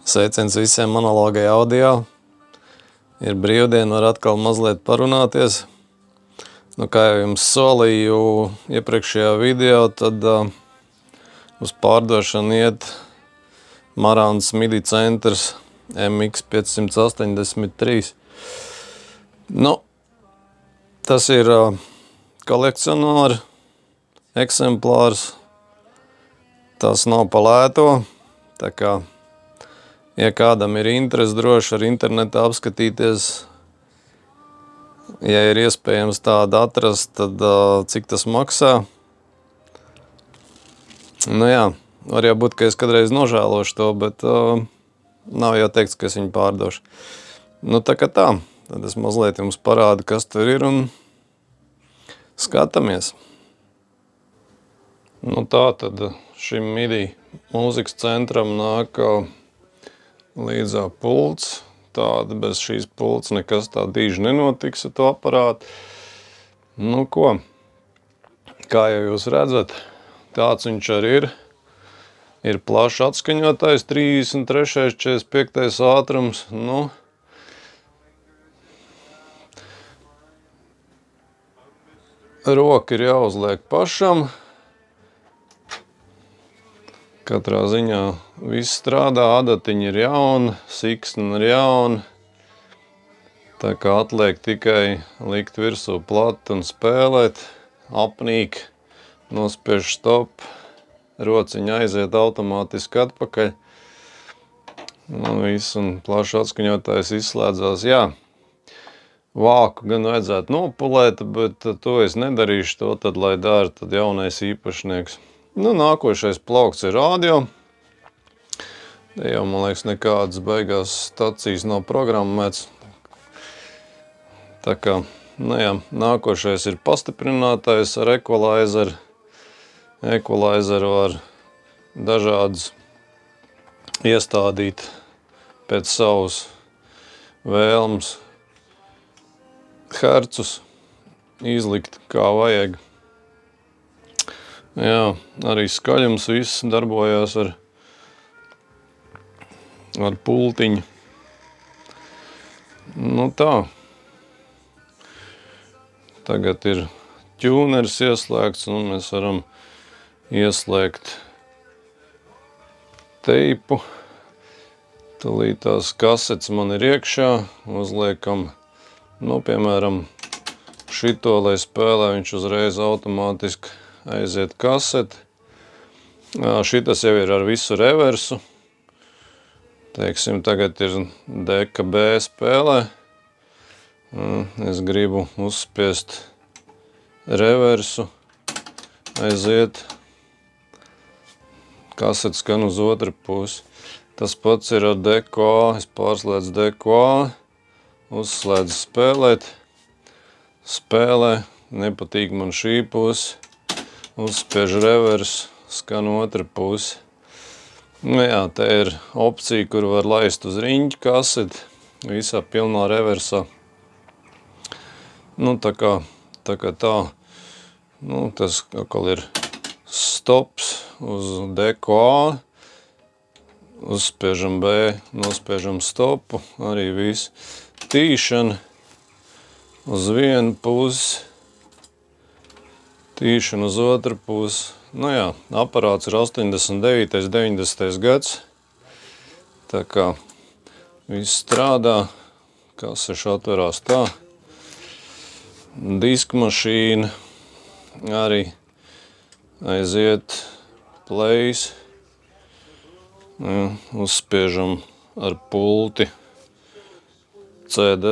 Sveiciens visiem Monologai audio. Ir brīvdiena, var atkal mazliet parunāties. Kā jau jums solīju iepriekšējā video, tad uz pārdošanu iet Marauns MIDI centrs MX583. Tas ir kolekcionāra eksemplārs. Tas nav pa lēto, tā kā, ja kādam ir interesi, droši ar internetā apskatīties. Ja ir iespējams tādu atrast, tad cik tas maksā. Var jau būt, ka es kādreiz nožēlošu to, bet nav jau teikts, ka es viņu pārdošu. Tā kā tā, tad es mazliet jums parādu, kas tur ir un skatāmies. Tad šim MIDI mūzikas centram nāk līdzā pults. Tāda bez šīs pults nekas tā dīži nenotiks ar to aparātu. Kā jau jūs redzat, tāds viņš arī ir. Ir plašs atskaņotais, 33, 45 ātrums. Roka ir jāuzliek pašam. Katrā ziņā viss strādā, adatiņi ir jauni, siksna ir jauna. Tā kā atliek tikai likt virsū plati un spēlēt, apnīk, nospiež stop, rociņa aiziet automātiski atpakaļ. Viss un plašs atskaņotājs izslēdzās. Vāku gan vajadzētu nopulēt, bet to es nedarīšu, to tad, lai dara tad jaunais īpašnieks. Nākošais plaukts ir radio. Te jau, man liekas, nekādas beigās stacijas nav programmēts. Tā kā, nākošais ir pastiprinātais ar equalizeru. Equalizeru var dažādas iestādīt pēc savas vēlmes hercus, izlikt kā vajag. Arī skaļums viss darbojās ar pultiņu. Tā. Tagad ir ķūneris ieslēgts un mēs varam ieslēgt teipu. Tūlīt tās kasetes man ir iekšā. Uzliekam, piemēram, šito, lai spēlē, viņš uzreiz automātiski aiziet kaseti. Šitas jau ir ar visu reversu. Teiksim, tagad ir deka B spēlē. Es gribu uzspiest reversu. Aiziet. Kasets skan uz otru pusi. Tas pats ir ar deku A. Es pārslēdzu deku A. Uzslēdzu spēlēt. Spēlē. Nepatīk man šī pusi. Uzspiež revers, skan otra pusi. Te ir opcija, kur var laist uz riņķu kaseti, visā pilnā reversā. Tā kā tā. Tas atkal ir stops uz deku A. Uzspiežam B, nospiežam stopu, arī viss. Tīšana uz vienu pusi. Tīšana uz otru pusi. Aparāts ir 89. 90. gads. Tā kā viss strādā. Kaseša atverās tā. Diska mašīna. Arī aiziet plays. Uzspiežam ar pulti CD.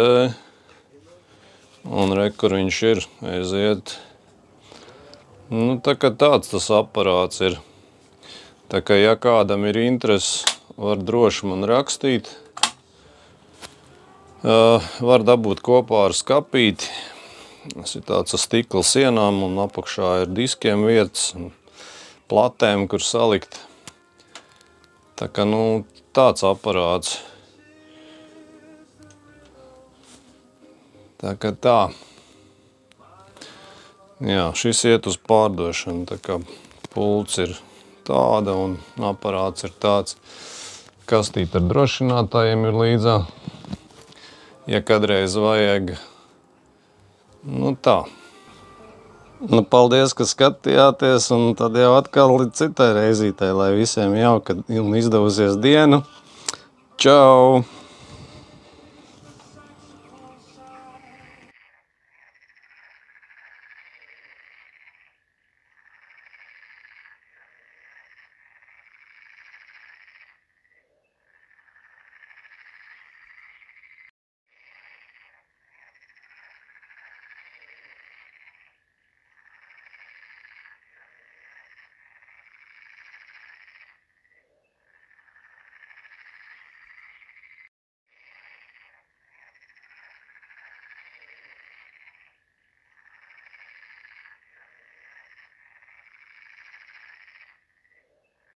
Un kur viņš ir. Aiziet. Tā kā tāds tas aparāts ir. Tā kā, ja kādam ir interesi, var droši man rakstīt. Var dabūt kopā ar skapīti. Tas ir tāds ar stikla sienām un apakšā ir diskiem vietas un platēm, kur salikt. Tā kā, tāds aparāts. Tā kā tā. Šis iet uz pārdošanu, tā kā pults ir tāda un aparāts ir tāds. kastīte ar drošinātājiem ir līdzā. Ja kādreiz vajag. Nu tā. Nu, paldies, ka skatījāties, un tad jau atkal līdz citai reizītei, lai visiem jauka un izdevusies dienu. Čau!